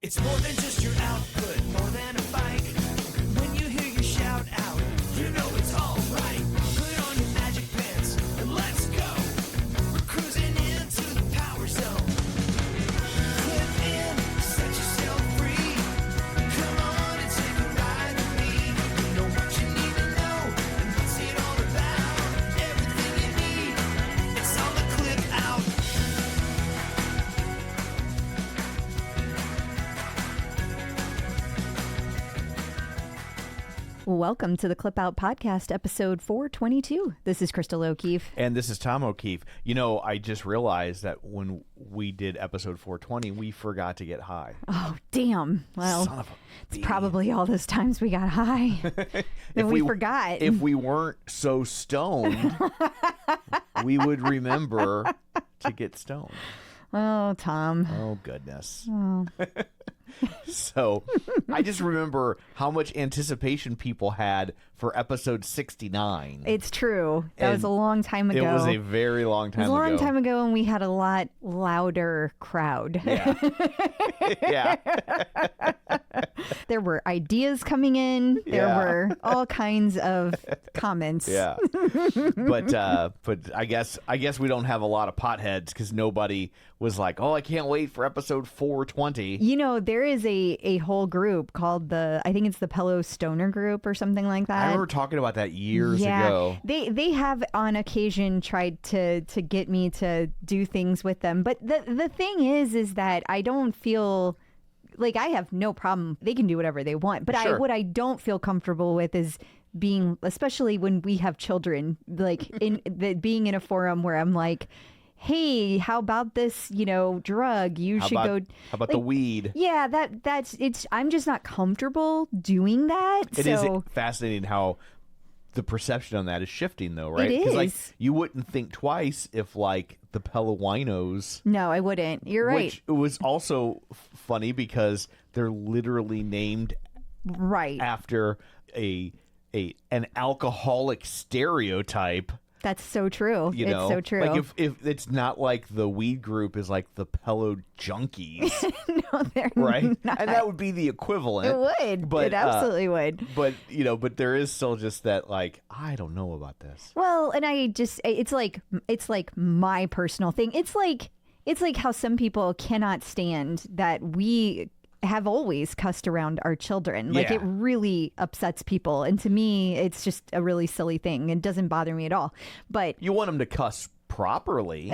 It's more than just your output, more than a bike. When you hear your shout out, you know it's all right. Put on your magic pants and let's go. We're cruising into the power zone. Clip in, set yourself free. Come on and take a ride with me. Know what you need to know and what's it all about. Everything you need, it's on the Clip Out. Welcome to the Clip Out Podcast, episode 422. This is Crystal O'Keefe. And this is Tom O'Keefe. You know, I just realized that when we did episode 420, we forgot to get high. Oh, damn. Well, Son of a it's bee. probably all those times we got high that we forgot. If we weren't so stoned, we would remember to get stoned. Oh, Tom. Oh, goodness. Oh. So I just remember how much anticipation people had for episode 69. It's true. That And was a long time ago. It was a very long time It was a ago. long time ago, and we had a lot louder crowd. Yeah. Yeah. There were ideas coming in. There Yeah. were all kinds of comments. Yeah. But I guess we don't have a lot of potheads because nobody was like, oh, I can't wait for episode 420. You know, there is a whole group called I think it's the Peloton Stoner group or something like that. I remember talking about that years Yeah. ago. They have on occasion tried to get me to do things with them. But the thing is that I don't feel like I have no problem. They can do whatever they want. But Sure. what I don't feel comfortable with is being, especially when we have children, like being in a forum where I'm like, hey, how about this, drug? You How should about, go. How about the weed? Yeah, that's it's. I'm just not comfortable doing that. It is so fascinating how the perception on that is shifting, though, right? It Like, is. you wouldn't think twice if, like, the Pelowinos, no, I wouldn't. You're right. which was also funny because they're literally named Right. after an alcoholic stereotype. That's so true. You know, It's so true. Like if it's not like the weed group is like the Pelo junkies, no, they're right? not. And that would be the equivalent. It would. But, It absolutely would. But but there is still just that, like, I don't know about this. Well, and it's like my personal thing. It's like how some people cannot stand that we have always cussed around our children. Like, Yeah. it really upsets people. And to me, it's just a really silly thing. It doesn't bother me at all. But You want them to cuss properly.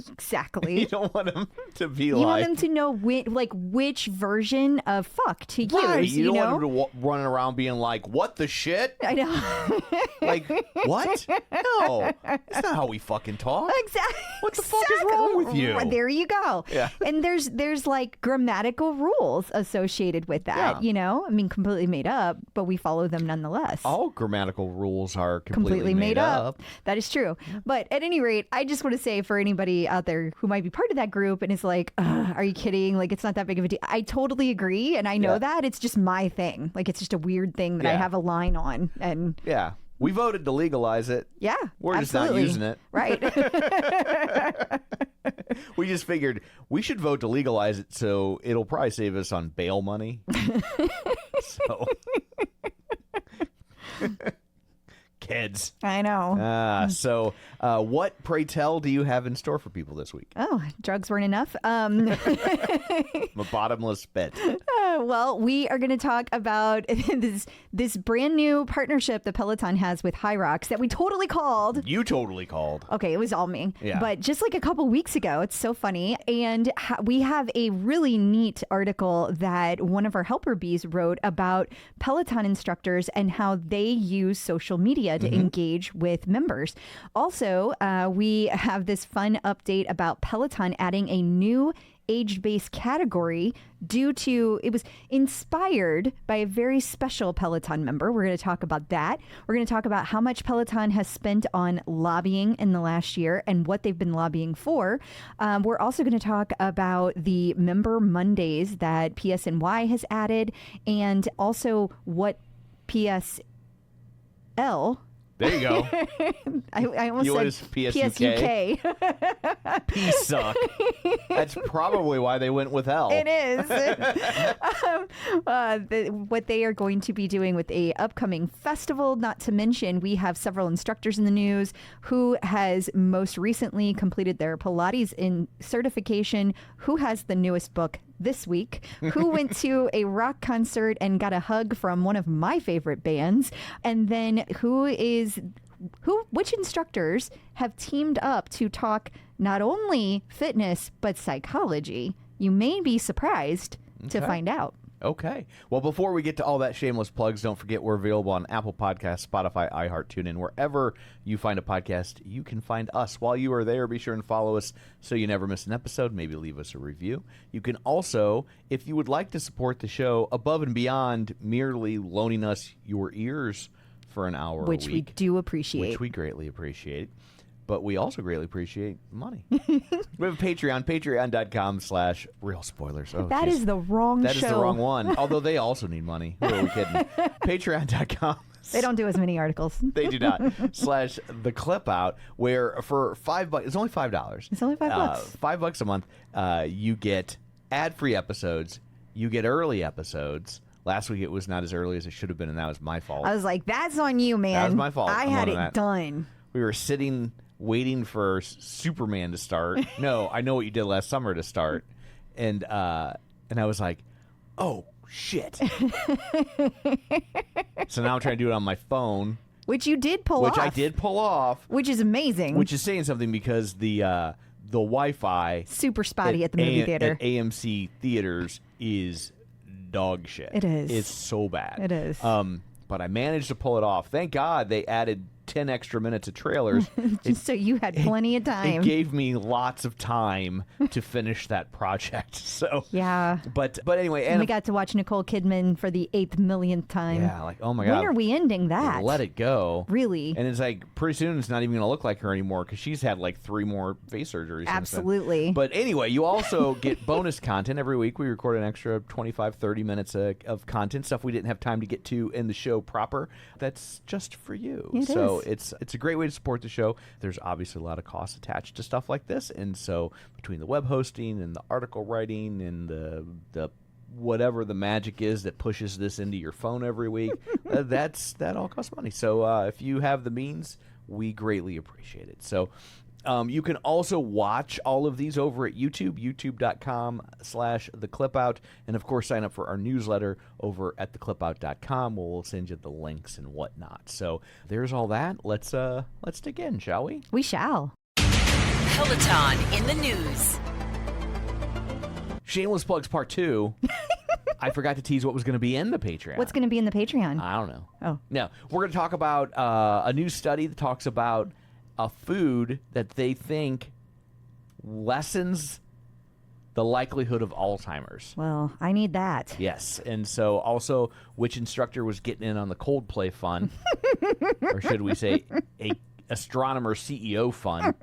exactly. You don't want them to be You like. want them to know which version of fuck to Right. use. You don't know? want them to running around being like, "What the shit?" I know. Like, what? No, that's not how we fucking talk. Exactly. What the fuck is wrong with you? There you go. Yeah. And there's like grammatical rules associated with that, Yeah. I mean, completely made up, but we follow them nonetheless. All grammatical rules are completely made up. That is true. But at any rate, I just want to say for anybody out there who might be part of that group and is like, are you kidding? Like, it's not that big of a deal. I totally agree. And I know Yeah. that. It's just my thing. Like, it's just a weird thing that I Yeah. have a line on. And Yeah. We voted to legalize it. yeah, We're absolutely. just not using it. Right. We just figured we should vote to legalize it, so it'll probably save us on bail money. So, kids. I know. So what, pray tell, do you have in store for people this week? Oh, drugs weren't enough. A bottomless pit. Well, we are going to talk about this brand new partnership that Peloton has with Hyrox that we totally called. You totally called. Okay, it was all me. Yeah. But just like a couple weeks ago, it's so funny. And we have a really neat article that one of our helper bees wrote about Peloton instructors and how they use social media to engage with members. Also, we have this fun update about Peloton adding a new age-based category due to, it was inspired by a very special Peloton member. We're going to talk about that. We're going to talk about how much Peloton has spent on lobbying in the last year and what they've been lobbying for. We're also going to talk about the Member Mondays that PSNY has added, and also what PSL There you go. I almost You said was PSUK. Peace suck. That's probably why they went with L. It is. What they are going to be doing with a upcoming festival, not to mention we have several instructors in the news who has most recently completed their Pilates in certification, who has the newest book this week, who went to a rock concert and got a hug from one of my favorite bands, and then which instructors have teamed up to talk not only fitness but psychology. You may be surprised to find out. Okay. Well, before we get to all that shameless plugs, don't forget we're available on Apple Podcasts, Spotify, iHeart, TuneIn. Wherever you find a podcast, you can find us. While you are there, be sure and follow us so you never miss an episode. Maybe leave us a review. You can also, if you would like to support the show above and beyond merely loaning us your ears for an hour Which a we week, do appreciate. which we greatly appreciate. But we also greatly appreciate money. We have a Patreon, patreon.com/real spoilers. Oh, That is the wrong That show. is the wrong one. Although they also need money. Who are we kidding? Patreon.com. They don't do as many articles. They do not. /the clip out, where for $5, it's only $5. It's only $5. $5 a month. You get ad-free episodes. You get early episodes. Last week it was not as early as it should have been, and that was my fault. I was like, that's on you, man. That was my fault. I I'm had owning it that. done. We were sitting waiting for Superman to start. No, I know what you did last summer to start. And I was like, oh, shit. So now I'm trying to do it on my phone. Which you did pull off. Which I did pull off. Which is amazing. Which is saying something because the Wi-Fi super spotty at the movie theater. at AMC theaters is dog shit. It is. It's so bad. It is. But I managed to pull it off. Thank God they added 10 extra minutes of trailers. Just so you had plenty of time. It gave me lots of time to finish that project. So yeah. But anyway, and we got to watch Nicole Kidman for the 8th millionth time. Yeah, like, oh my God. When are we ending that? Let it go. Really? And it's like pretty soon it's not even going to look like her anymore because she's had like 3 more face surgeries. Absolutely. But anyway, you also get bonus content every week. We record an extra 25, 30 minutes of content, stuff we didn't have time to get to in the show proper. That's just for you. It so is. it's a great way to support the show. There's obviously a lot of costs attached to stuff like this. And so between the web hosting and the article writing and the whatever the magic is that pushes this into your phone every week, that all costs money. So if you have the means, we greatly appreciate it. So you can also watch all of these over at YouTube, youtube.com/theclipout. And, of course, sign up for our newsletter over at theclipout.com. We'll send you the links and whatnot. So there's all that. Let's dig in, shall we? We shall. Peloton in the news. Shameless Plugs Part 2. I forgot to tease what was going to be in the Patreon. What's going to be in the Patreon? I don't know. Oh. No. We're going to talk about a new study that talks about a food that they think lessens the likelihood of Alzheimer's. Well, I need that. Yes. And so also which instructor was getting in on the Coldplay fun, or should we say a astronomer CEO fun.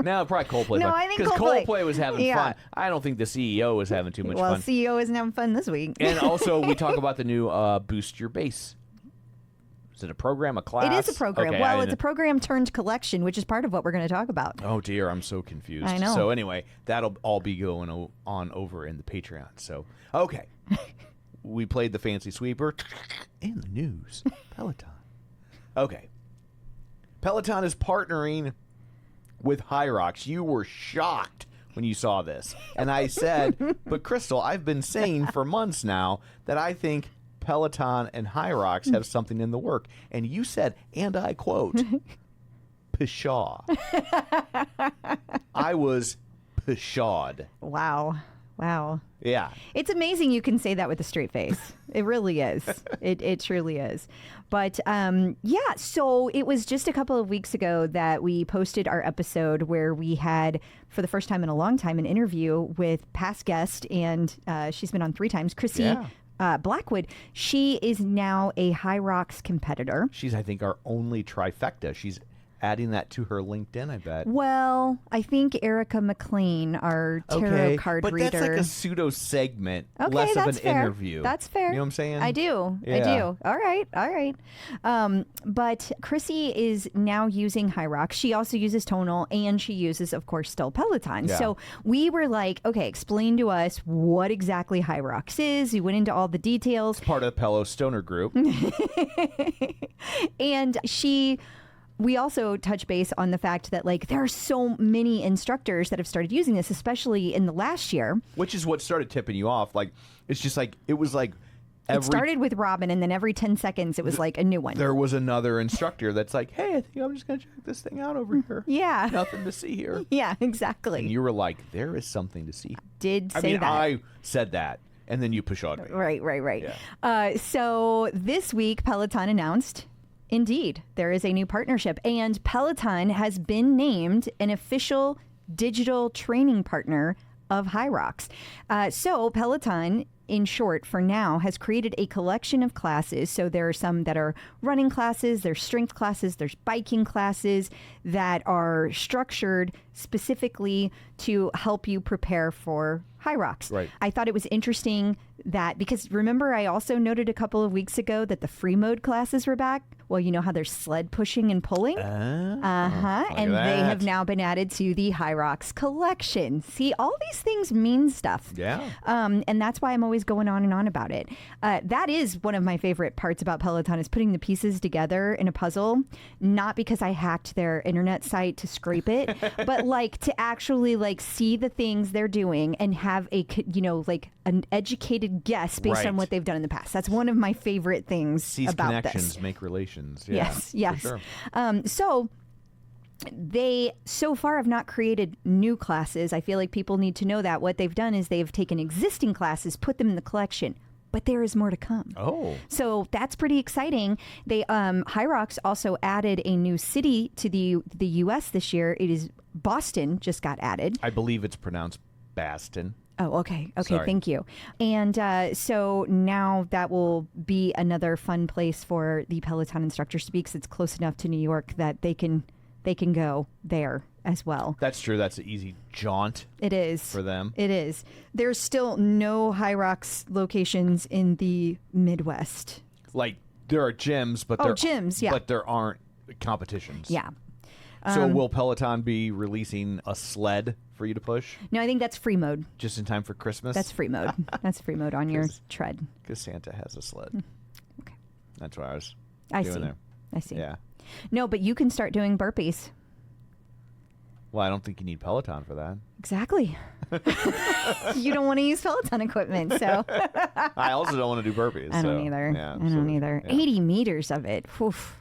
No, probably Coldplay No, fun. I think Because Coldplay. Coldplay was having Yeah. fun. I don't think the CEO was having too much Well, fun. CEO isn't having fun this week. And also we talk about the new Boost Your Bass. Is it a program, a class? It is a program. Okay, Well, it's a program turned collection, which is part of what we're going to talk about. Oh, dear. I'm so confused. I know. So anyway, that'll all be going on over in the Patreon. So, okay. We played the fancy sweeper. In the news, Peloton. Okay. Peloton is partnering with Hyrox. You were shocked when you saw this. And I said, but Crystal, I've been saying for months now that I think Peloton and Hyrox have something in the work. And you said, and I quote, pshaw. I was pshawed. Wow. Yeah. It's amazing you can say that with a straight face. It really is. It truly is. But yeah, so it was just a couple of weeks ago that we posted our episode where we had, for the first time in a long time, an interview with past guest, and she's been on 3 times, Chrissy. Yeah. Blackwood. She is now a Hyrox competitor. She's, I think, our only trifecta. She's adding that to her LinkedIn, I bet. Well, I think Erica McLean, our tarot card but reader. that's like a pseudo segment, Okay, less of that's an fair. interview. That's fair. You know what I'm saying? I do. Yeah. I do. All right. But Chrissy is now using Hyrox. She also uses Tonal, and she uses, of course, still Peloton. Yeah. So we were like, okay, explain to us what exactly Hyrox is. We went into all the details. Part of the Pello Stoner group. And we also touch base on the fact that like there are so many instructors that have started using this, especially in the last year. Which is what started tipping you off. Like, it's just like, it was like It started with Robin, and then every 10 seconds, it was like a new one. there was another instructor that's like, hey, I think I'm just going to check this thing out over here. Yeah. Nothing to see here. Yeah, exactly. And you were like, there is something to see. Did say I mean, that. I said that, and then you push on me. Right. Yeah. So this week, Peloton announced, indeed, there is a new partnership, and Peloton has been named an official digital training partner of Hyrox. So Peloton, in short, for now, has created a collection of classes. So there are some that are running classes, there's strength classes, there's biking classes that are structured specifically to help you prepare for Hyrox. Right. I thought it was interesting that, because remember I also noted a couple of weeks ago that the free mode classes were back. Well, you know how there's sled pushing and pulling? Look And at they that. have now been added to the Hyrox collection. See, all these things mean stuff. Yeah. And that's why I'm always going on and on about it. That is one of my favorite parts about Peloton, is putting the pieces together in a puzzle, not because I hacked their internet site to scrape it, but like to actually like see the things they're doing and have a, like an educated guess based on Right. what they've done in the past. That's one of my favorite things Seize about connections, this. make relations. Yeah, Yes. for sure. So they so far have not created new classes. I feel like people need to know that. What they've done is they've taken existing classes, put them in the collection, but there is more to come. Oh. So that's pretty exciting. They Hyrox also added a new city to the U.S. this year. It is Boston just got added. I believe it's pronounced Baston. Oh, okay. Sorry. Thank you. And so now that will be another fun place for the Peloton instructors to be, because it's close enough to New York that they can go there as well. That's true. That's an easy jaunt It is. for them. It is. There's still no Hyrox locations in the Midwest. Like, there are gyms, but gyms, yeah. but there aren't competitions. Yeah. So will Peloton be releasing a sled for you to push No, I think that's free mode. just in time for Christmas? That's free mode. That's free mode on your tread. Because Santa has a sled. Okay. That's what I was I doing see. there. I see. Yeah. No, but you can start doing burpees. Well, I don't think you need Peloton for that. Exactly. You don't want to use Peloton equipment, so I also don't want to do burpees. I don't so, either. Yeah, I don't either. yeah. 80 meters of it. Oof.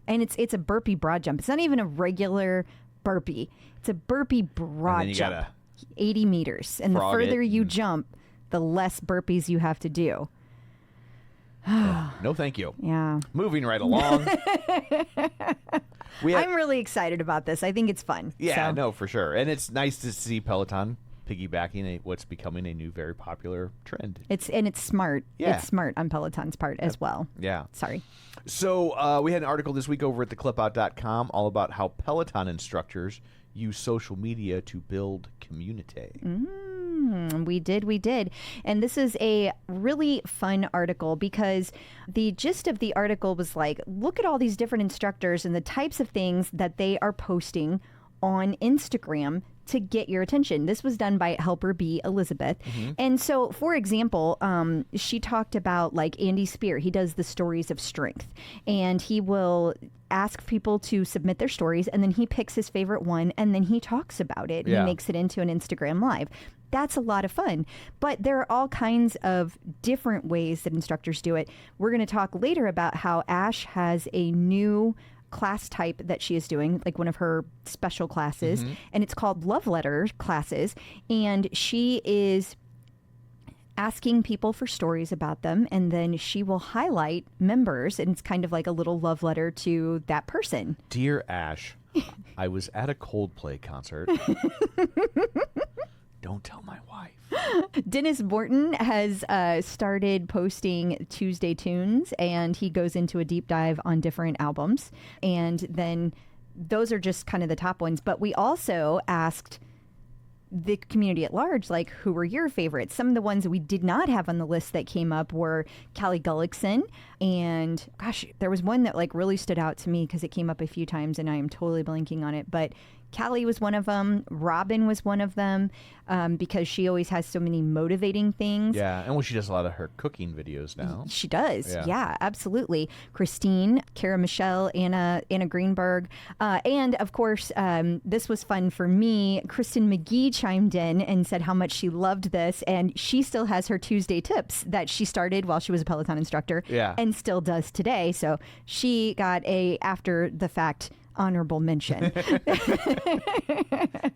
And it's a burpee broad jump. It's not even a regular burpee. It's a burpee broad then you jump. gotta 80 meters. And the frog it further you and- jump, the less burpees you have to do. No, thank you. Yeah. Moving right along. I'm really excited about this. I think it's fun. Yeah, So, no, for sure. And it's nice to see Peloton piggybacking what's becoming a new very popular trend. It's smart. Yeah. It's smart on Peloton's part as well. Yeah. Sorry. So we had an article this week over at theclipout.com all about how Peloton instructors use social media to build community. We did. And this is a really fun article, because the gist of the article was like, look at all these different instructors and the types of things that they are posting on Instagram to get your attention. This was done by Helper B Elizabeth. And so, for example, she talked about like Andy Spear. He does the stories of strength, and he will ask people to submit their stories, and then he picks his favorite one, and then he talks about it. Yeah. He makes it into an Instagram live. That's a lot of fun. But there are all kinds of different ways that instructors do it. We're going to talk later about how Ash has a new class type that she is doing, like one of her special classes, and it's called Love Letter classes. And she is asking people for stories about them, and then she will highlight members, and it's kind of like a little love letter to that person. Dear Ash, I was at a Coldplay concert. Don't tell my wife. Dennis Morton has started posting Tuesday Tunes, and he goes into a deep dive on different albums. And then those are just kind of the top ones. But we also asked the community at large, like, who were your favorites? Some of the ones that we did not have on the list that came up were Callie Gullickson. And gosh, there was one that like really stood out to me because it came up a few times and I am totally blanking on it. But Callie was one of them. Robin was one of them because she always has so many motivating things. Yeah, and well, she does a lot of her cooking videos now. She does. Yeah. Yeah, absolutely. Christine, Kara Michelle, Anna Greenberg. And of course, this was fun for me. Kristen McGee chimed in and said how much she loved this. And she still has her Tuesday tips that she started while she was a Peloton instructor and still does today. So she got a after the fact honorable mention.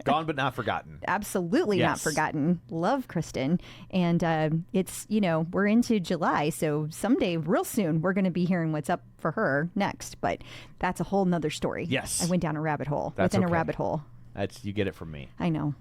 Gone but not forgotten. Absolutely not forgotten. Love Kristen. And it's, we're into July. So someday, real soon, we're going to be hearing what's up for her next. But that's a whole nother story. Yes. I went down a rabbit hole That's within okay. a rabbit hole. You get it from me. I know.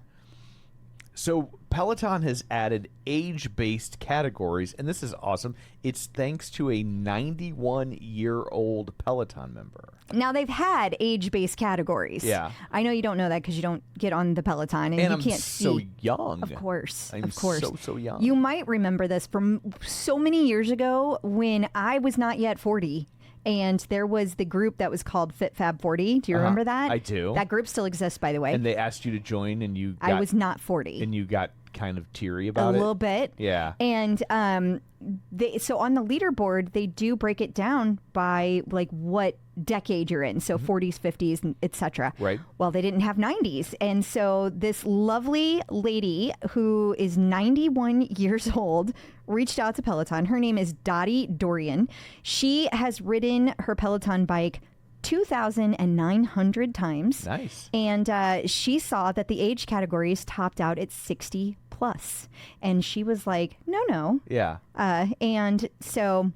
So Peloton has added age-based categories, and this is awesome. It's thanks to a 91-year-old Peloton member. Now, they've had age-based categories. Yeah. I know you don't know that because you don't get on the Peloton and you I'm can't so see. young. Of course. I'm of course. so young. You might remember this from so many years ago when I was not yet 40. And there was the group that was called Fit Fab 40. Do you remember that? I do. That group still exists, by the way. And they asked you to join, and you got, I was not 40. and you got kind of teary A about it. little bit. Yeah. And so on the leaderboard, they do break it down by like what decade you're in. So 40s, 50s, etc. Right. Well, they didn't have 90s. And so this lovely lady who is 91 years old reached out to Peloton. Her name is Dottie Dorian. She has ridden her Peloton bike 2,900 times. Nice. And she saw that the age categories topped out at 60 plus. And she was like, no. Yeah. And so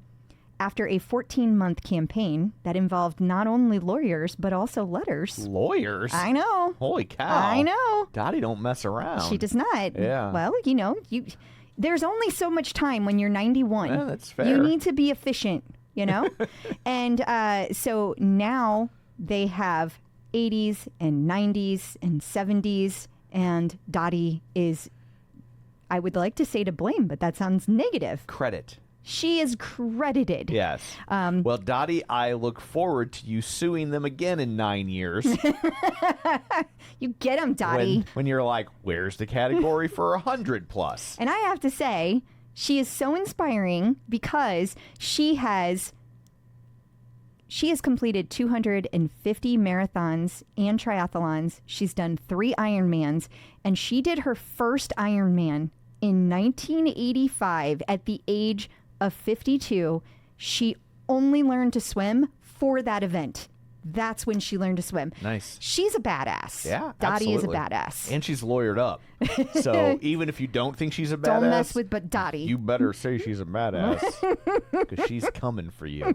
after a 14-month campaign that involved not only lawyers, but also letters. Lawyers? I know. Holy cow. I know. Dottie don't mess around. She does not. Yeah. Well, there's only so much time when you're 91. Yeah, that's fair. You need to be efficient, And so now they have 80s and 90s and 70s, and Dottie is, I would like to say to blame, but that sounds negative. Credit. She is credited. Yes. Well, Dottie, I look forward to you suing them again in 9 years. You get them, Dottie. when you're like, where's the category for 100 plus? And I have to say, she is so inspiring because she has completed 250 marathons and triathlons. She's done 3 Ironmans, and she did her first Ironman in 1985 at the age of 52. She only learned to swim for that event. That's when she learned to swim. Nice. She's a badass. Yeah, Dottie absolutely. is a badass. And she's lawyered up. So even if you don't think she's a badass, Don't mess with but Dottie. you better say she's a badass because she's coming for you.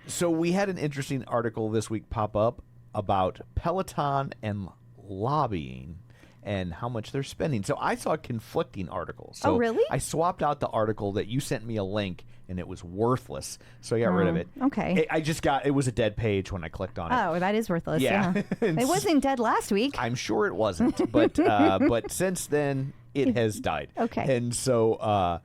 So we had an interesting article this week pop up about Peloton and lobbying and how much they're spending. So I saw conflicting articles. So Oh, really? I swapped out the article that you sent me a link, and it was worthless. So I got rid of it. Okay. It was a dead page when I clicked on it. Oh, that is worthless. Yeah. Yeah. It wasn't dead last week. I'm sure it wasn't, but since then it has died. Okay. And so I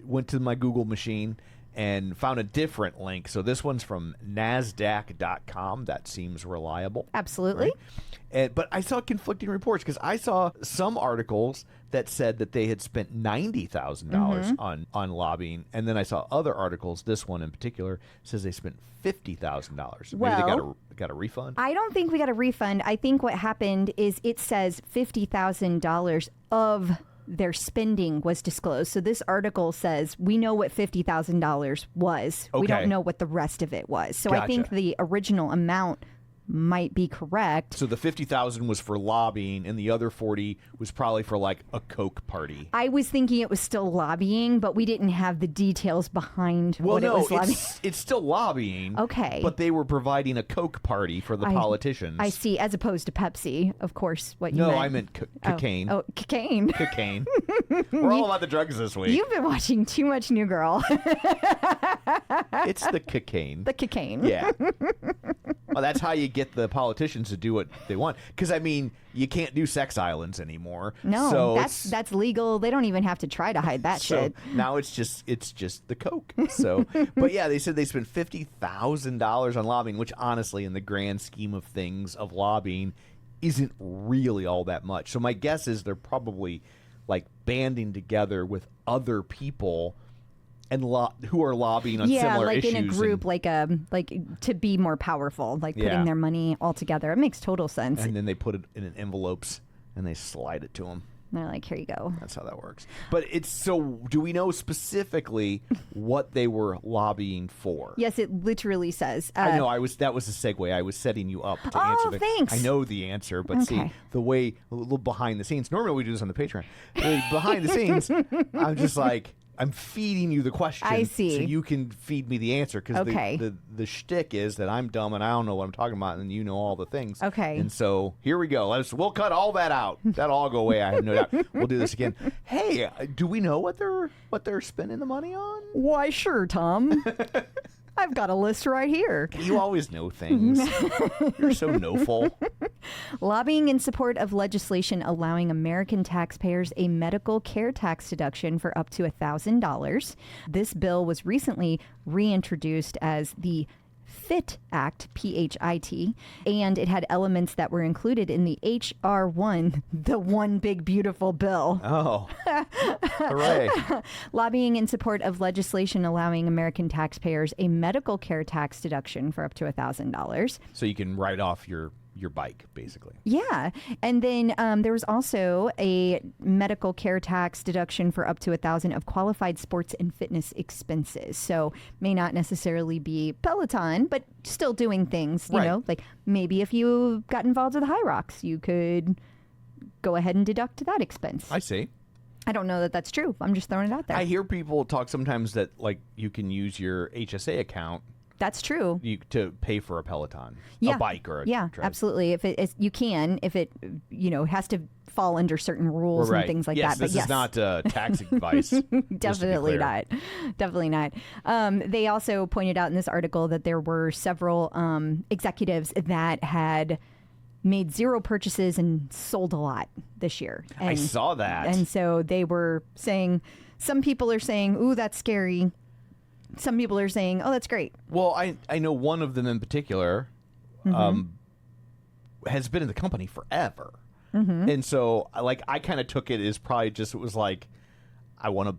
went to my Google machine and found a different link. So this one's from NASDAQ.com. That seems reliable. Absolutely. Right? But I saw conflicting reports because I saw some articles that said that they had spent $90,000 on lobbying, and then I saw other articles. This one in particular says they spent $50,000. Maybe they got a refund. I don't think we got a refund. I think what happened is it says $50,000 of their spending was disclosed. So this article says we know what $50,000 was. We Okay. don't know what the rest of it was. So I think Gotcha. the original amount might be correct. So the 50,000 was for lobbying, and the other 40 was probably for like a Coke party. I was thinking it was still lobbying, but we didn't have the details behind what it was lobbying. It's still lobbying. Okay. But they were providing a Coke party for the politicians. I see, as opposed to Pepsi, of course. What you meant. No, I meant cocaine. Oh, cocaine. Cocaine. We're all about the drugs this week. You've been watching too much New Girl. It's the cocaine. The cocaine. Yeah. Well, that's how you get the politicians to do what they want. Because, I mean, you can't do sex islands anymore. No, so that's legal. They don't even have to try to hide that shit. Now it's just the Coke. So, but yeah, they said they spent $50,000 on lobbying, which honestly, in the grand scheme of things of lobbying, isn't really all that much. So my guess is they're probably like banding together with other people and who are lobbying on similar issues. Yeah, like in a group, like to be more powerful, like putting their money all together. It makes total sense. And then they put it in envelopes and they slide it to them. And they're like, here you go. That's how that works. But it's so. Do we know specifically what they were lobbying for? Yes, it literally says. I know. That was a segue. I was setting you up to answer. Thanks. I know the answer, but see the way a little behind the scenes. Normally we do this on the Patreon. Behind the scenes, I'm just like. I'm feeding you the question. I see. So you can feed me the answer. Because the shtick is that I'm dumb and I don't know what I'm talking about, and you know all the things. Okay. And so here we go. We'll cut all that out. That'll all go away. I have no doubt. We'll do this again. Hey, do we know what they're spending the money on? Why, sure, Tom. I've got a list right here. You always know things. You're so knowful. Lobbying in support of legislation allowing American taxpayers a medical care tax deduction for up to $1,000. This bill was recently reintroduced as the FIT Act, P-H-I-T, and it had elements that were included in the H.R. 1, the one big beautiful bill. Oh, hooray. Lobbying in support of legislation allowing American taxpayers a medical care tax deduction for up to $1,000. So you can write off your bike, basically. Yeah. And then there was also a medical care tax deduction for up to $1,000 of qualified sports and fitness expenses. So may not necessarily be Peloton, but still doing things, you know, like maybe if you got involved with Hyrox, you could go ahead and deduct that expense. I see. I don't know that that's true. I'm just throwing it out there. I hear people talk sometimes that like you can use your HSA account. That's true. To pay for a Peloton, a bike or a tread. Absolutely. If it you can, if it has to fall under certain rules and things like that. This is not tax advice. Definitely not. Definitely not. They also pointed out in this article that there were several executives that had made zero purchases and sold a lot this year. And, I saw that. And so they were saying, some people are saying, ooh, that's scary. Some people are saying, oh, that's great. Well, I know one of them in particular has been in the company forever. And so, like, I kind of took it as probably just, it was like, I want to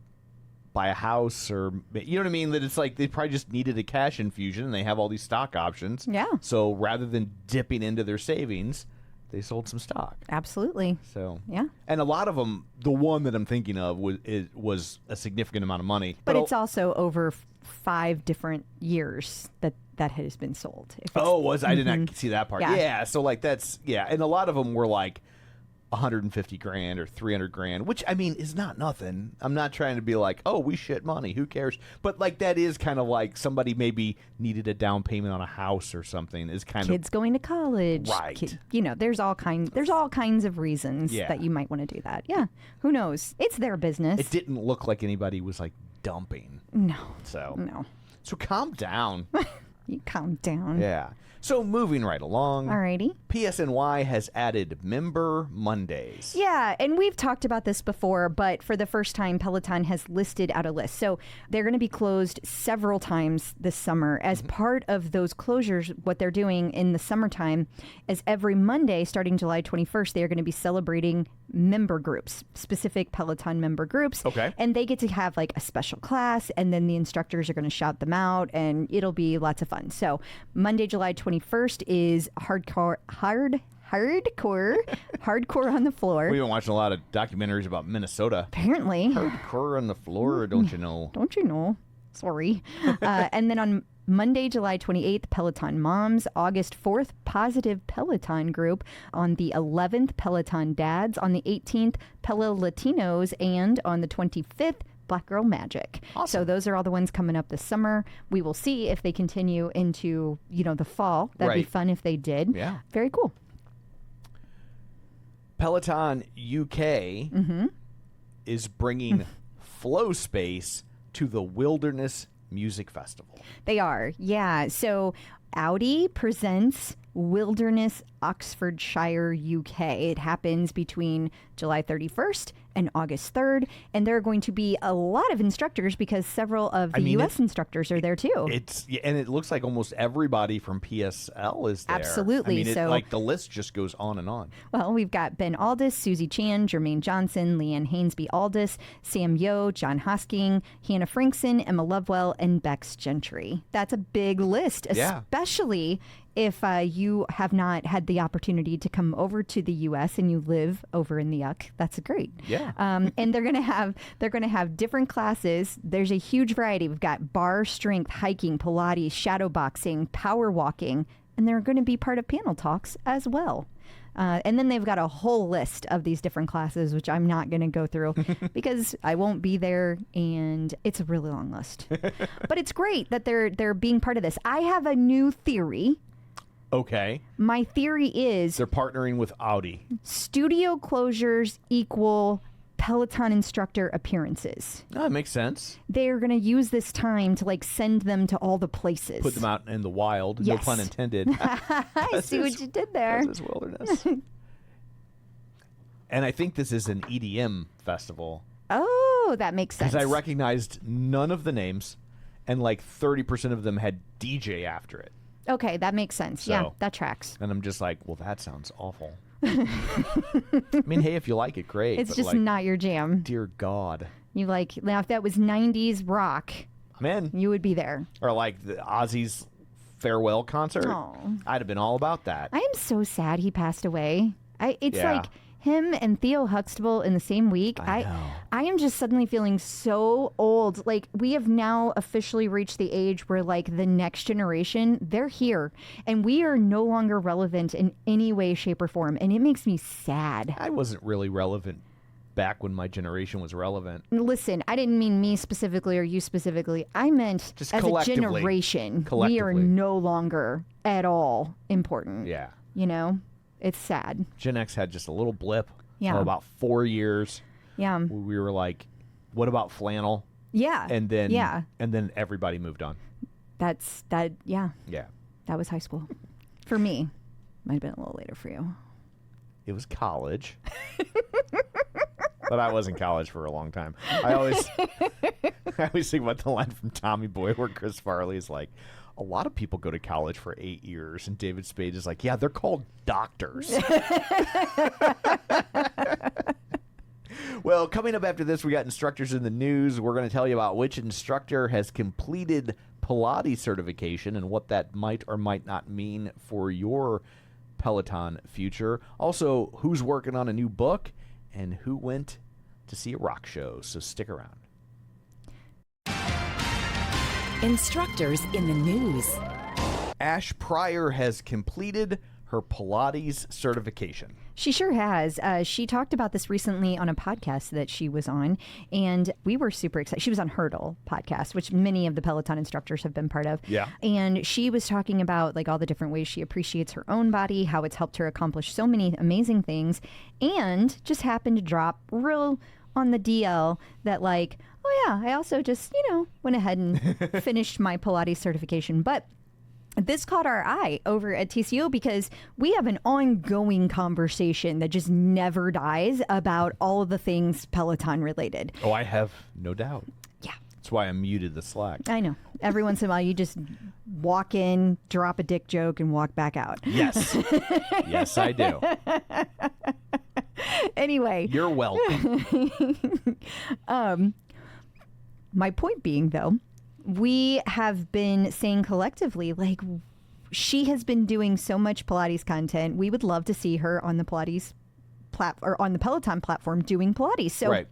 buy a house or, you know what I mean? That it's like they probably just needed a cash infusion and they have all these stock options. Yeah. So rather than dipping into their savings, they sold some stock. Absolutely. So yeah, and a lot of them. The one that I'm thinking of was a significant amount of money, but it's also over 5 different years that has been sold. I did not see that part. Yeah, so like that's and a lot of them were like $150,000 or $300,000, which I mean is not nothing. I'm not trying to be like, oh, we shit money, who cares? But like that is kind of like somebody maybe needed a down payment on a house or something. Is kind kids going to college, right? There's all kinds of reasons that you might want to do that. Yeah, who knows? It's their business. It didn't look like anybody was like dumping. No. So calm down. You calm down. Yeah. So moving right along. Alrighty. PSNY has added Member Mondays. Yeah, and we've talked about this before, but for the first time, Peloton has listed out a list. So they're going to be closed several times this summer. As part of those closures, what they're doing in the summertime is every Monday, starting July 21st, they are going to be celebrating member groups, specific Peloton member groups. Okay. And they get to have like a special class, and then the instructors are going to shout them out, and it'll be lots of fun. So Monday, July 21st is hardcore on the floor. We've been watching a lot of documentaries about Minnesota. Apparently. Hardcore on the floor, don't you know? Don't you know? Sorry. And then on Monday, July 28th, Peloton Moms. August 4th, Positive Peloton Group. On the 11th, Peloton Dads. On the 18th, Pelo Latinos. And on the 25th, Black Girl Magic. Awesome. So those are all the ones coming up this summer. We will see if they continue into, the fall. That'd be Right. fun if they did. Yeah. Very cool. Peloton UK is bringing Flowspace to the Wilderness Music Festival. They are. Yeah. So Audi presents Wilderness Oxfordshire UK. It happens between July 31st and August 3rd. And there are going to be a lot of instructors because several of the U.S. instructors are there too. And it looks like almost everybody from PSL is there. Absolutely. I mean, So- like the list just goes on and on. Well, we've got Ben Aldis, Susie Chan, Jermaine Johnson, Leanne Hainsby Aldis, Sam Yo, John Hosking, Hannah Frankson, Emma Lovewell, and Bex Gentry. That's a big list, Yeah. especially if you have not had the opportunity to come over to the U.S. and you live over in the Yuck. That's great. Yeah. And they're gonna have different classes. There's a huge variety. We've got bar strength, hiking, Pilates, shadow boxing, power walking, and they're going to be part of panel talks as well. And then they've got a whole list of these different classes, which I'm not going to go through because I won't be there, and it's a really long list. But it's great that they're being part of this. I have a new theory. Okay. My theory is They're partnering with Audi. studio closures equal Peloton instructor appearances. Oh, that makes sense. They're going to use this time to send them to all the places. Put them out in the wild. Yes. No pun intended. I see what you did there. This is wilderness. And I think this is an EDM festival Oh, that makes sense. because I recognized none of the names, and like 30% of them had DJ after it. Okay, that makes sense. Yeah, So- that tracks. And I'm just like, well, that sounds awful. I mean, hey, if you like it, great. It's but just like, not your jam. dear God. Now if that was 90s rock, I'm in. you would be there. Or like the Ozzy's farewell concert. Aw. I'd have been all about that. I am so sad he passed away. It's Yeah. like him and Theo Huxtable in the same week. I know. I am just suddenly feeling so old. Like, we have now officially reached the age where, the next generation, they're here. And we are no longer relevant in any way, shape, or form. And it makes me sad. I wasn't really relevant back when my generation was relevant. Listen, I didn't mean me specifically or you specifically. I meant Just as a collectively. generation, we are Collectively. no longer at all important. Yeah. It's sad. Gen X had just a little blip. Yeah. For about 4 years. Yeah. We were like, what about flannel? Yeah. And then Yeah. and then everybody moved on. Yeah. Yeah. That was high school. For me. Might have been a little later for you. It was college. But I was in college for a long time. I always think about the line from Tommy Boy where Chris Farley is like, a lot of people go to college for 8 years. And David Spade is like, yeah, they're called doctors. Well, coming up after this, we got instructors in the news. We're going to tell you about which instructor has completed Pilates certification and what that might or might not mean for your Peloton future. Also, who's working on a new book and who went to see a rock show. So stick around. Instructors in the news. Ash Pryor has completed her Pilates certification. She sure has. She talked about this recently on a podcast that she was on, and we were super excited. She was on Hurdle podcast, which many of the Peloton instructors have been part of. Yeah. And she was talking about all the different ways she appreciates her own body, how it's helped her accomplish so many amazing things, and just happened to drop real on the DL that oh yeah, I also just, went ahead and finished my Pilates certification. But this caught our eye over at TCO because we have an ongoing conversation that just never dies about all of the things Peloton related. Oh, I have no doubt. Yeah. That's why I muted the Slack. I know. Every once in a while, you just walk in, drop a dick joke, and walk back out. Yes. Yes, I do. Anyway. You're welcome. My point being, though, we have been saying collectively, she has been doing so much Pilates content. We would love to see her on the Pilates or on the Peloton platform doing Pilates. So Right.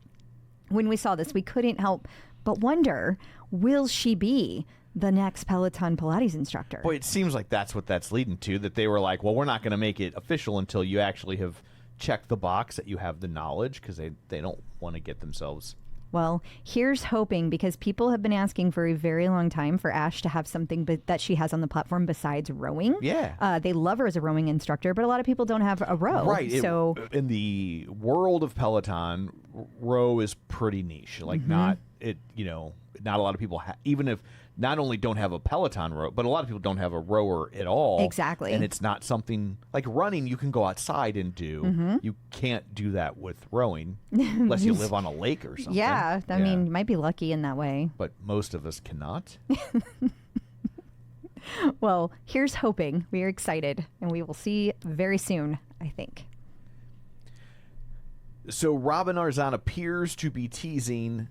when we saw this, we couldn't help but wonder, will she be the next Peloton Pilates instructor. Boy, it seems like that's what that's leading to, that they were like, well, we're not going to make it official until you actually have checked the box that you have the knowledge, because they don't want to get themselves... Well, here's hoping, because people have been asking for a very long time for Ash to have something that she has on the platform besides rowing. Yeah. They love her as a rowing instructor, but a lot of people don't have a row. Right. So in the world of Peloton, row is pretty niche. Like not a lot of people even if not only don't have a Peloton row, but a lot of people don't have a rower at all. Exactly. And it's not something like running you can go outside and do. You can't do that with rowing unless you live on a lake or something. yeah, I mean, you might be lucky in that way. But most of us cannot. Well, here's hoping. We are excited, and we will see very soon, I think. So Robin Arzón appears to be teasing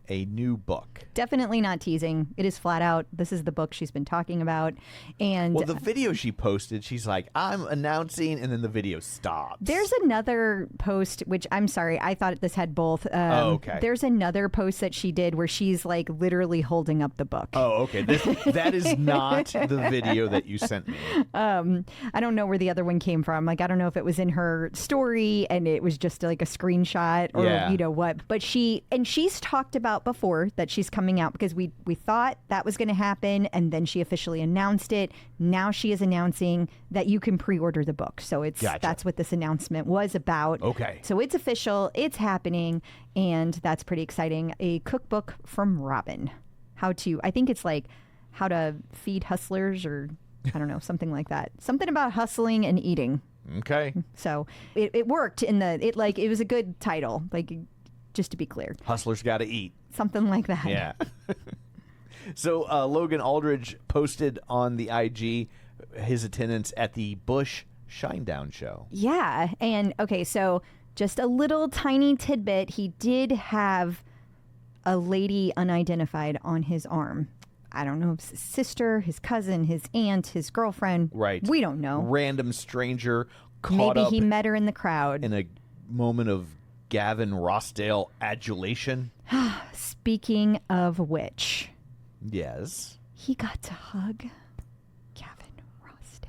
a new book. Definitely not teasing. It is flat out. This is the book she's been talking about. And Well, the video she posted, she's like, I'm announcing, and then the video stops. there's another post, which I'm sorry, I thought this had both. Okay. There's another post that she did where she's like literally holding up the book. Oh, okay. That is not the video that you sent me. I don't know where the other one came from. Like, I don't know if it was in her story and it was just like a screenshot or you know what. But she's talked about before that she's coming out, because we thought that was going to happen, and then she officially announced it. Now she is announcing that you can pre-order the book. So that's what this announcement was about. Okay. So it's official, it's happening, and that's pretty exciting. A cookbook from Robin. I think it's like how to feed hustlers, or I don't know, something like that. Something about hustling and eating. Okay. So it worked it was a good title, like, just to be clear. Hustlers got to eat. Something like that. Yeah. So Logan Aldridge posted on the IG his attendance at the Bush Shinedown show. Yeah. And okay, so just a little tiny tidbit. He did have a lady unidentified on his arm. I don't know if it's his sister, his cousin, his aunt, his girlfriend. Right. We don't know. Random stranger caught Maybe up he met her in the crowd. in a moment of Gavin Rossdale adulation. Speaking of which, Yes. he got to hug Gavin Rossdale.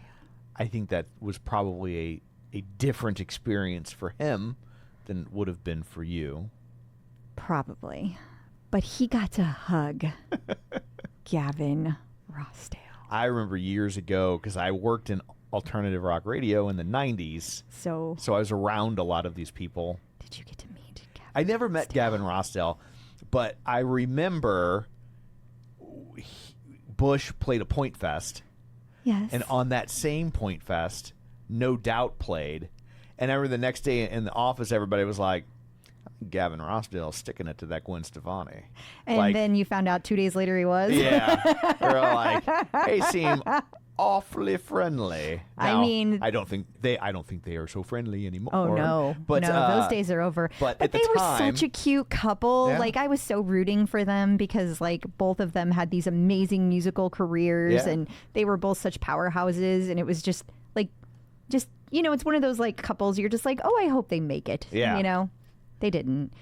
I think that was probably a different experience for him than would have been for you. Probably. But he got to hug Gavin Rossdale. I remember years ago, because I worked in alternative rock radio in the 90s, So so I was around a lot of these people. did you get to meet Gavin? I never met Gavin Rossdale, but I remember Bush played a Point Fest, Yes. and on that same Point Fest, No Doubt played. And I remember the next day in the office, everybody was like, Gavin Rossdale sticking it to that Gwen Stefani. And Like, then you found out 2 days later he was. yeah. We're like, they seem awfully friendly. I Now, mean- I don't think they are so friendly anymore. Oh no. But no, those days are over. but at the they were time- such a cute couple. Yeah. Like, I was so rooting for them, because like both of them had these amazing musical careers, Yeah. and they were both such powerhouses, and it was just it's one of those like couples you're just like, oh, I hope they make it. Yeah. They didn't.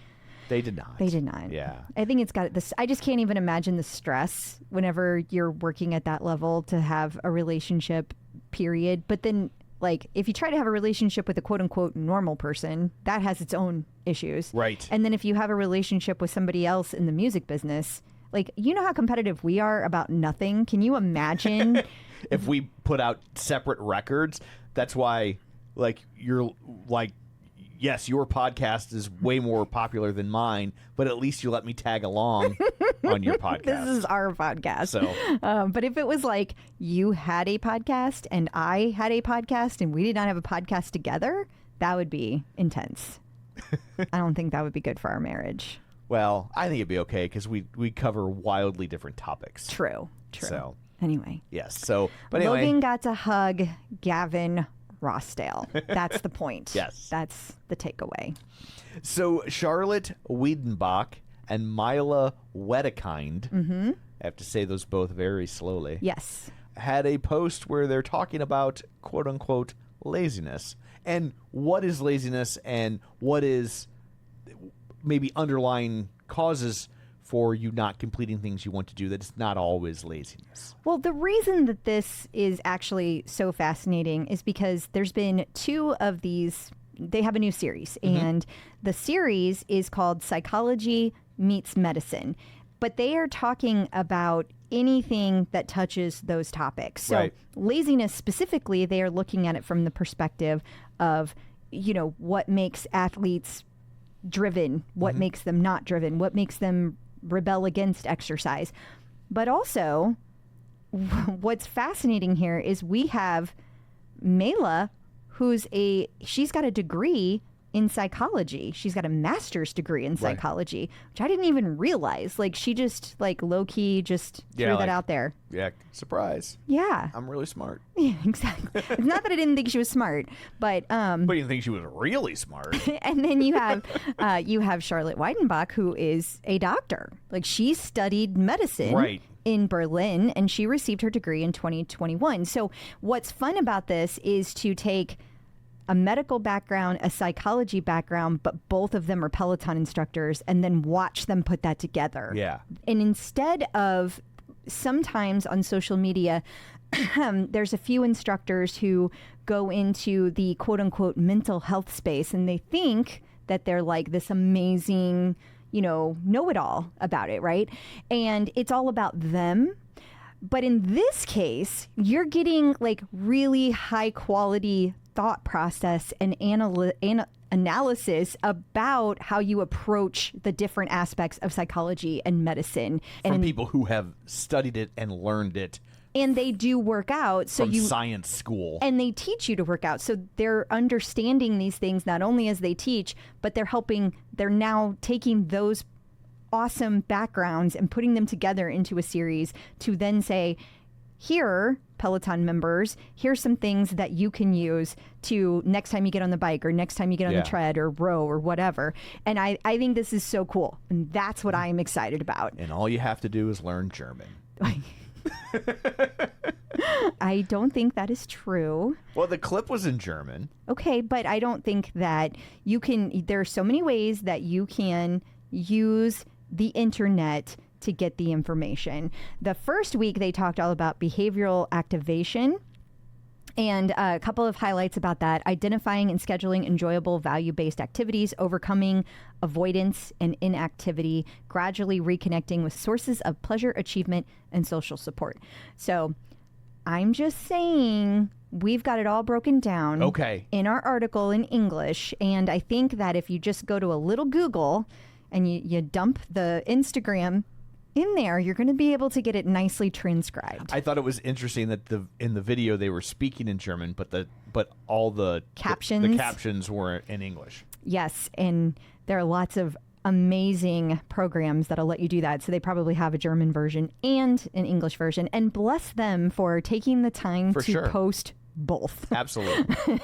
They did not. They did not. Yeah. I think it's got this. I just can't even imagine the stress whenever you're working at that level to have a relationship, period. But then, like, if you try to have a relationship with a quote unquote normal person, that has its own issues. Right. And then if you have a relationship with somebody else in the music business, like, you know how competitive we are about nothing? Can you imagine? If we put out separate records, that's why, like, you're like, yes, your podcast is way more popular than mine, but at least you let me tag along on your podcast. This is our podcast. So, But if it was like you had a podcast and I had a podcast and we did not have a podcast together, that would be intense. I don't think that would be good for our marriage. well, I think it'd be okay because we cover wildly different topics. True. So, Anyway, yes. So, but anyway, Logan got to hug Gavin Rossdale. That's the point. Yes. That's the takeaway. so Charlotte Weidenbach and Mayla Wedekind, I have to say those both very slowly, Yes. had a post where they're talking about quote unquote laziness and what is laziness and what is maybe underlying causes for you not completing things you want to do, that it's not always laziness. Well, the reason that this is actually so fascinating is because there's been 2 of these. They have a new series, and the series is called Psychology Meets Medicine. But they are talking about anything that touches those topics. So laziness specifically, they are looking at it from the perspective of, what makes athletes driven, what makes them not driven, what makes them rebel against exercise. But also, what's fascinating here is we have Mayla, she's got a degree in psychology. She's got a master's degree in psychology, which I didn't even realize. Like, she just, low-key just threw that out there. Yeah, surprise. Yeah. I'm really smart. Yeah, exactly. It's not that I didn't think she was smart, but... But you didn't think she was really smart. And then you have Charlotte Weidenbach, who is a doctor. Like, she studied medicine in Berlin, and she received her degree in 2021. So what's fun about this is to take a medical background, a psychology background, but both of them are Peloton instructors, and then watch them put that together. Yeah. And instead of sometimes on social media, there's a few instructors who go into the quote unquote mental health space, and they think that they're like this amazing, know-it-all about it, right? And it's all about them. But in this case, you're getting really high quality thought process and analysis about how you approach the different aspects of psychology and medicine. From people who have studied it and learned it. And they do work out. From science school. And they teach you to work out. So they're understanding these things not only as they teach, but they're now taking those awesome backgrounds and putting them together into a series to then say, here, Peloton members, here's some things that you can use to next time you get on the bike or next time you get on the tread or row or whatever. And I think this is so cool. And that's what I'm excited about. And all you have to do is learn German. I don't think that is true. Well, the clip was in German. Okay, but I don't think that there are so many ways that you can use the internet to get the information. The first week, they talked all about behavioral activation. And a couple of highlights about that: identifying and scheduling enjoyable value-based activities, overcoming avoidance and inactivity, gradually reconnecting with sources of pleasure, achievement, and social support. So I'm just saying we've got it all broken down in our article in English. And I think that if you just go to a little Google and you dump the Instagram in there, you're going to be able to get it nicely transcribed. I thought it was interesting that in the video they were speaking in German, but all the captions were in English. Yes, and there are lots of amazing programs that'll let you do that. So they probably have a German version and an English version. And bless them for taking the time to post both. Absolutely.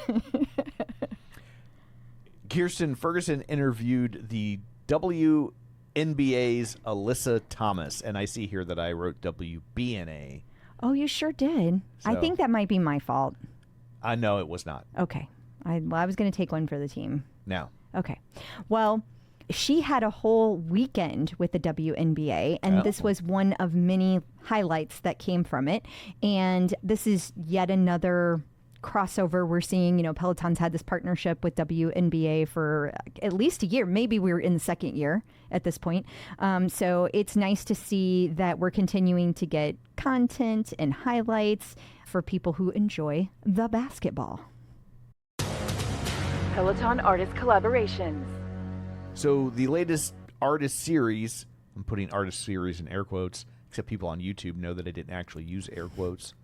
Kirsten Ferguson interviewed the WNBA's Alyssa Thomas, and I see here that I wrote WBNA. Oh, you sure did. So, I think that might be my fault. No, it was not. Okay. I was going to take one for the team. No. Okay. Well, she had a whole weekend with the WNBA, and this was one of many highlights that came from it. And this is yet another crossover we're seeing. Peloton's had this partnership with WNBA for at least a year. Maybe we're in the second year at this point. So it's nice to see that we're continuing to get content and highlights for people who enjoy the basketball. Peloton artist collaborations. So the latest artist series, I'm putting artist series in air quotes, except people on YouTube know that I didn't actually use air quotes.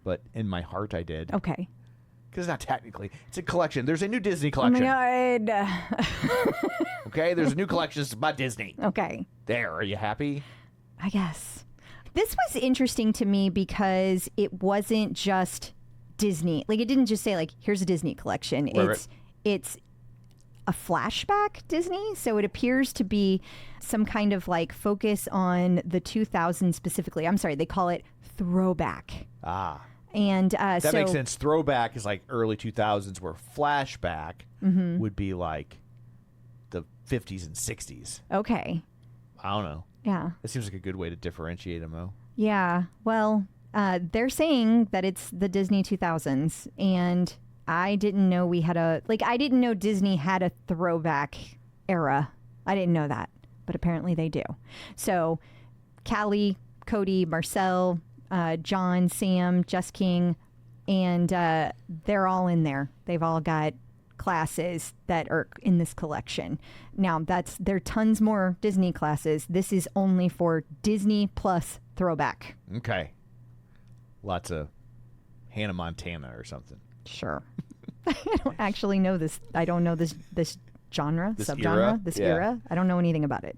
But in my heart, I did. Okay. Because not technically. It's a collection. There's a new Disney collection. Oh, my God. Okay? There's a new collection. It's about Disney. Okay. There. Are you happy? I guess. This was interesting to me because it wasn't just Disney. It didn't just say, here's a Disney collection. It's a flashback Disney. So it appears to be some kind of focus on the 2000s specifically. I'm sorry. They call it throwback. Ah. And that makes sense. Throwback is early 2000s, where flashback would be the 50s and 60s. Okay. I don't know. Yeah. It seems like a good way to differentiate them, though. Yeah. Well, they're saying that it's the Disney 2000s, and I didn't know we had I didn't know Disney had a throwback era. I didn't know that, but apparently they do. So Callie, Cody, Marcel, John, Sam, Just King, and they're all in there. They've all got classes that are in this collection. Now, there are tons more Disney classes. This is only for Disney plus throwback. Okay. Lots of Hannah Montana or something. Sure. I don't actually know this. I don't know this genre, This subgenre, era? this Yeah. era. I don't know anything about it.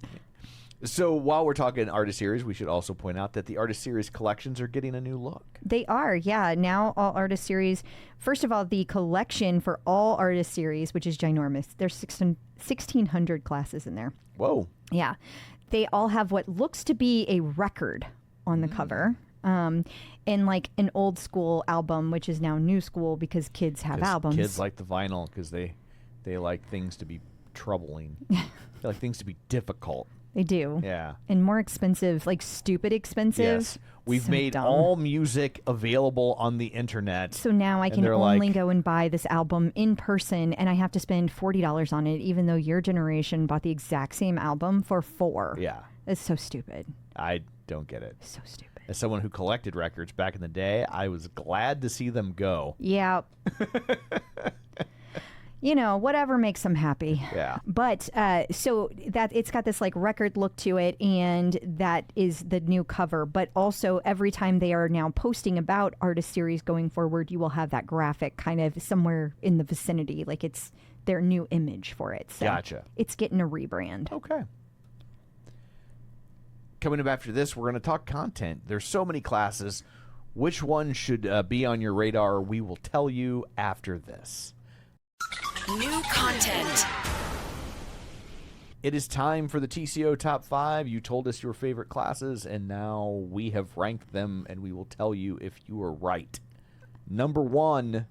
So while we're talking artist series, we should also point out that the artist series collections are getting a new look. They are, yeah. Now all artist series, first of all, the collection for all artist series, which is ginormous, there's 1,600 classes in there. Whoa. Yeah. They all have what looks to be a record on the cover. And like an old school album, which is now new school because kids have albums. Kids like the vinyl because they like things to be troubling. They like things to be difficult. They do. Yeah. And more expensive, like stupid expensive. Yes. We've So made dumb. all music available on the internet. So now I And can they're only like- go and buy this album in person, and I have to spend $40 on it, even though your generation bought the exact same album for $4. Yeah. It's so stupid. I don't get it. So stupid. As someone who collected records back in the day, I was glad to see them go. Yeah. You know, whatever makes them happy. Yeah. But so that it's got this like record look to it, and that is the new cover. But also every time they are now posting about artist series going forward, you will have that graphic kind of somewhere in the vicinity, like it's their new image for it. So Gotcha. It's getting a rebrand. Okay. Coming up after this, we're going to talk content. There's so many classes. Which one should be on your radar? We will tell you after this. New content. It is time for the TCO Top 5. You told us your favorite classes, and now we have ranked them, and we will tell you if you are right. Number 1,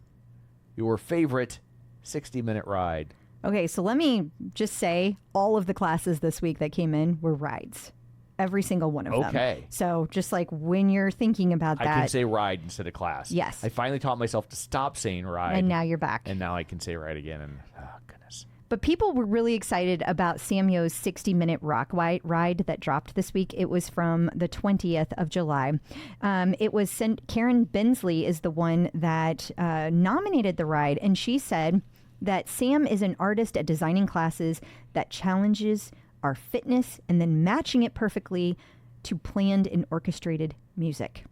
your favorite 60-minute ride. Okay, so let me just say all of the classes this week that came in were rides. Every single one of them. Okay. So just like when you're thinking about I that. can say ride instead of class. Yes. I finally taught myself to stop saying ride. And now you're back. And now I can say ride again, and oh, goodness. But people were really excited about Samyo's 60-minute rock ride that dropped this week. It was from the 20th of July. It was Karen Bensley is the one that nominated the ride, and she said that Sam is an artist at designing classes that challenges our fitness and then matching it perfectly to planned and orchestrated music.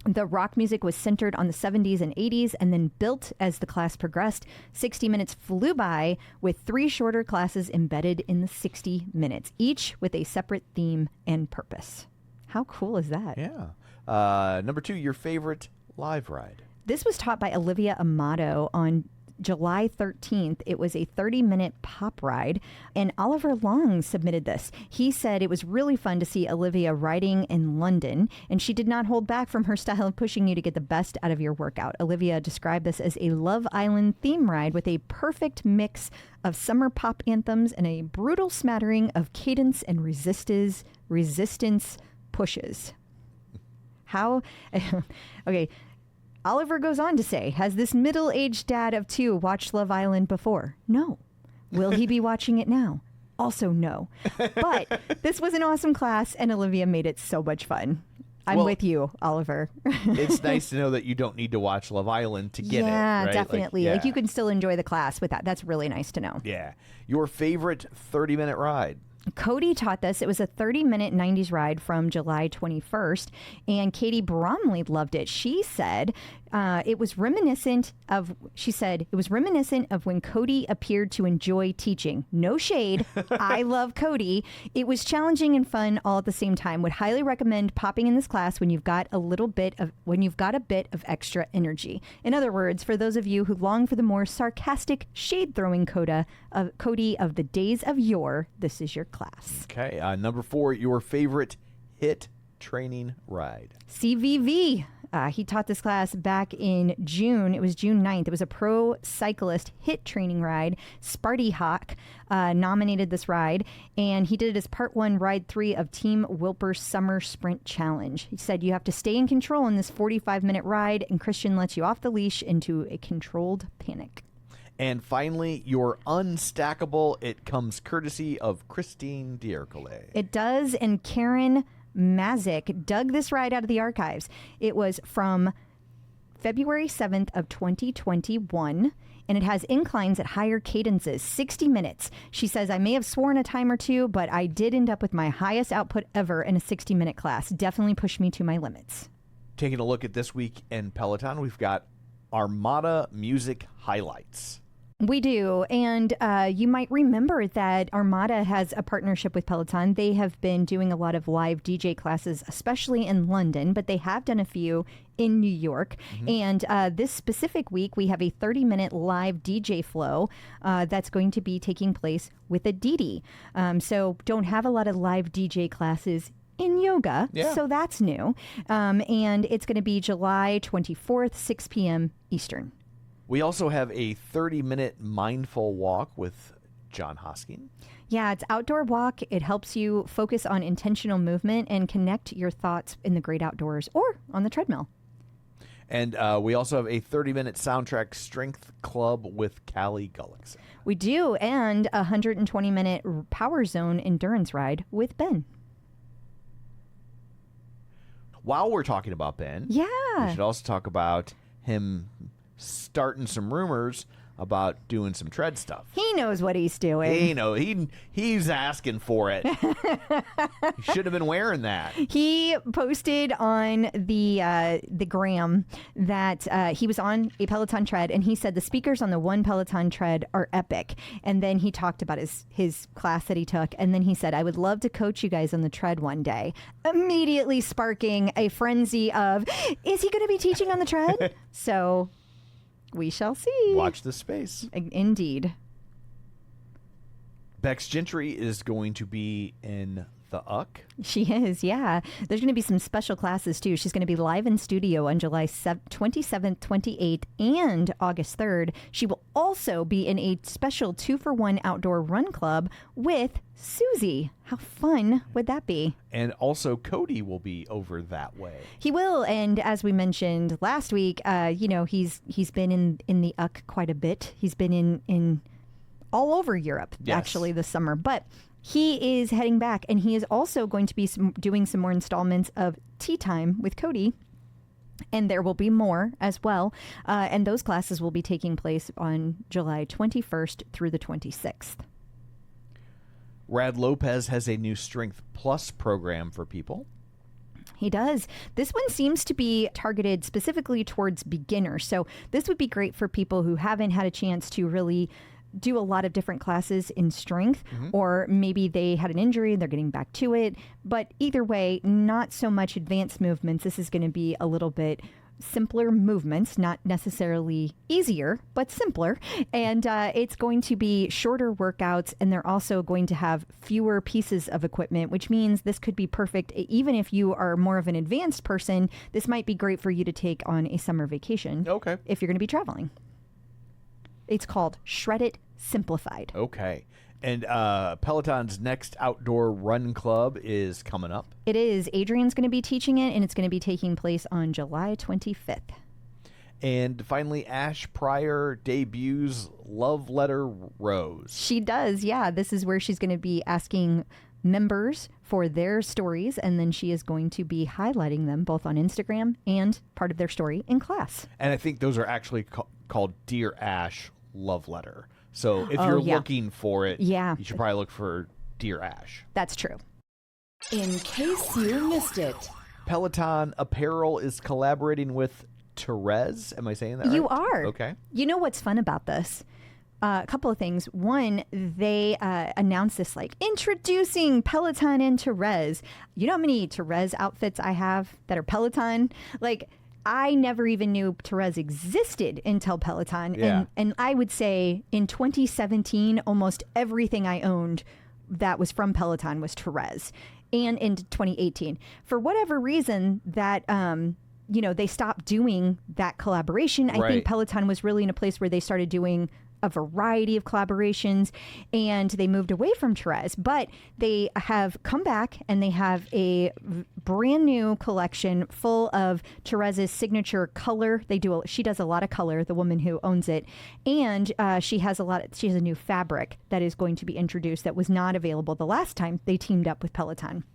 The rock music was centered on the 70s and 80s and then built as the class progressed. 60 minutes flew by with 3 shorter classes embedded in the 60 minutes, each with a separate theme and purpose. How cool is that? Yeah. Number 2, your favorite live ride. This was taught by Olivia Amato on July 13th. It was a 30-minute pop ride, and Oliver Long submitted this. He said it was really fun to see Olivia riding in London, and she did not hold back from her style of pushing you to get the best out of your workout. Olivia described this as a Love Island theme ride with a perfect mix of summer pop anthems and a brutal smattering of cadence and resistance pushes. How? Okay. Oliver goes on to say, has this middle-aged dad of 2 watched Love Island before? No. Will he be watching it now? Also no. But this was an awesome class, and Olivia made it so much fun. I'm with you, Oliver. It's nice to know that you don't need to watch Love Island to get it. Yeah, Right? definitely. Like you can still enjoy the class with that. That's really nice to know. Yeah. Your favorite 30-minute ride. Cody taught this. It was a 30-minute 90s ride from July 21st, and Katie Bromley loved it. She said it was reminiscent of when Cody appeared to enjoy teaching. No shade. I love Cody. It was challenging and fun all at the same time. Would highly recommend popping in this class when you've got a bit of extra energy. In other words, for those of you who long for the more sarcastic, shade-throwing Cody of the days of yore, this is your class. Okay. Number 4, your favorite HIIT training ride. CVV. He taught this class back in June. It was June 9th. It was a pro cyclist hit training ride. Sparty Hawk nominated this ride, and he did it as part 1, ride 3 of Team Wilper's Summer Sprint Challenge. He said you have to stay in control in this 45-minute ride, and Christian lets you off the leash into a controlled panic. And finally, your unstackable. It comes courtesy of Christine Diercole. It does, and Karen Mazik dug this ride out of the archives. It was from February 7th of 2021, and it has inclines at higher cadences, 60 minutes. She says, I may have sworn a time or two, but I did end up with my highest output ever in a 60-minute class. Definitely pushed me to my limits. Taking a look at this week in Peloton, we've got Armada Music Highlights. We do. And you might remember that Armada has a partnership with Peloton. They have been doing a lot of live DJ classes, especially in London, but they have done a few in New York. And this specific week, we have a 30-minute live DJ flow that's going to be taking place with Aditi. So don't have a lot of live DJ classes in yoga, so that's new. And it's going to be July 24th, 6 p.m. Eastern. We also have a 30-minute mindful walk with John Hosking. Yeah, it's outdoor walk. It helps you focus on intentional movement and connect your thoughts in the great outdoors or on the treadmill. And we also have a 30-minute soundtrack strength club with Callie Gullickson. We do, and a 120-minute power zone endurance ride with Ben. While we're talking about Ben, we should also talk about him starting some rumors about doing some tread stuff. He knows what he's doing. He's asking for it. He should have been wearing that. He posted on the gram that he was on a Peloton tread, and he said the speakers on the one Peloton tread are epic. And then he talked about his class that he took, and then he said, I would love to coach you guys on the tread one day, immediately sparking a frenzy of, is he going to be teaching on the tread? So we shall see. Watch this space. Indeed. Bex Gentry is going to be in the UC. She is, yeah. There's going to be some special classes, too. She's going to be live in studio on July 27th, 28th, and August 3rd. She will also be in a special 2-for-1 outdoor run club with Susie. How fun would that be? And also Cody will be over that way. He will, and as we mentioned last week, he's been in the UC quite a bit. He's been in all over Europe, actually, this summer. But he is heading back, and he is also going to be doing some more installments of Tea Time with Cody. And there will be more as well. And those classes will be taking place on July 21st through the 26th. Rad Lopez has a new Strength Plus program for people. He does. This one seems to be targeted specifically towards beginners. So this would be great for people who haven't had a chance to really do a lot of different classes in strength, or maybe they had an injury, they're getting back to it. But either way, not so much advanced movements. This is going to be a little bit simpler movements, not necessarily easier, but simpler. And it's going to be shorter workouts, and they're also going to have fewer pieces of equipment, which means this could be perfect. Even if you are more of an advanced person, this might be great for you to take on a summer vacation. Okay. If you're going to be traveling. It's called Shred It Simplified. Okay. And Peloton's next outdoor run club is coming up. It is. Adrian's going to be teaching it, and it's going to be taking place on July 25th. And finally, Ash Pryor debuts Love Letter Rose. She does, yeah. This is where she's going to be asking members for their stories, and then she is going to be highlighting them both on Instagram and part of their story in class. And I think those are actually called Dear Ash Love Letter. So if you're looking for it, you should probably look for Dear Ash. That's true. In case you missed it. Peloton Apparel is collaborating with Therese. Am I saying that right? You are. Okay. You know what's fun about this? A couple of things. One, they announced this like introducing Peloton and Therese. You know how many Therese outfits I have that are Peloton? Like, I never even knew Therese existed until Peloton. Yeah. And I would say in 2017, almost everything I owned that was from Peloton was Therese. And in 2018. For whatever reason, that they stopped doing that collaboration. I Right. think Peloton was really in a place where they started doing a variety of collaborations, and they moved away from Therese, but they have come back and they have a brand new collection full of Therese's signature color. She does a lot of color, the woman who owns it, and she has a new fabric that is going to be introduced that was not available the last time they teamed up with Peloton.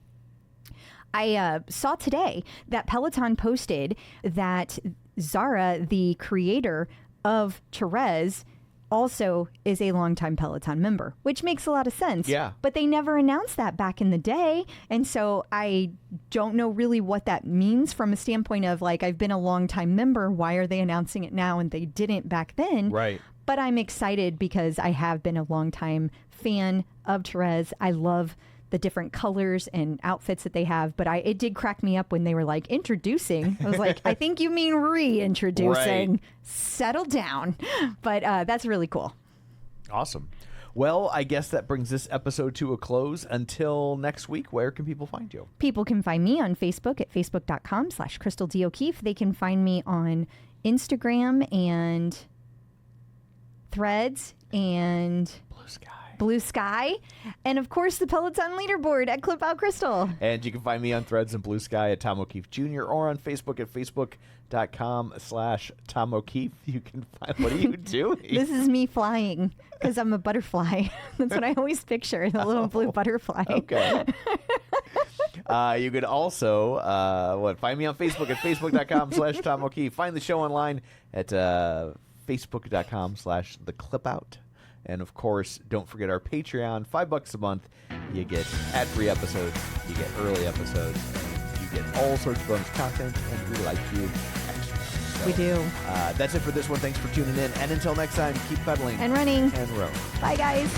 I saw today that Peloton posted that Zara, the creator of Therese, also is a longtime Peloton member, which makes a lot of sense. Yeah. But they never announced that back in the day. And so I don't know really what that means from a standpoint of like, I've been a longtime member. Why are they announcing it now and they didn't back then? Right. But I'm excited because I have been a longtime fan of Therese. I love the different colors and outfits that they have, but it did crack me up when they were like introducing. I was like, I think you mean reintroducing. Right. Settle down. But that's really cool. Awesome. Well, I guess that brings this episode to a close. Until next week, where can people find you? People can find me on Facebook at facebook.com/Crystal D. O'Keefe. They can find me on Instagram and Threads and Blue Sky, and of course the Peloton leaderboard at Clip Out Crystal. And you can find me on Threads and Blue Sky at Tom O'Keefe Jr. or on Facebook at facebook.com/Tom O'Keefe. You can find, what are you doing? This is me flying because I'm a butterfly. That's what I always picture, the little blue butterfly. Okay. You could also find me on Facebook at facebook.com/Tom O'Keefe. Find the show online at facebook.com/The Clip Out. And of course, don't forget our Patreon, $5 a month. You get ad-free episodes, you get early episodes, and you get all sorts of bonus content, and we like you extra. So, We do. That's it for this one. Thanks for tuning in. And until next time, keep pedaling And running. and row. Bye, guys.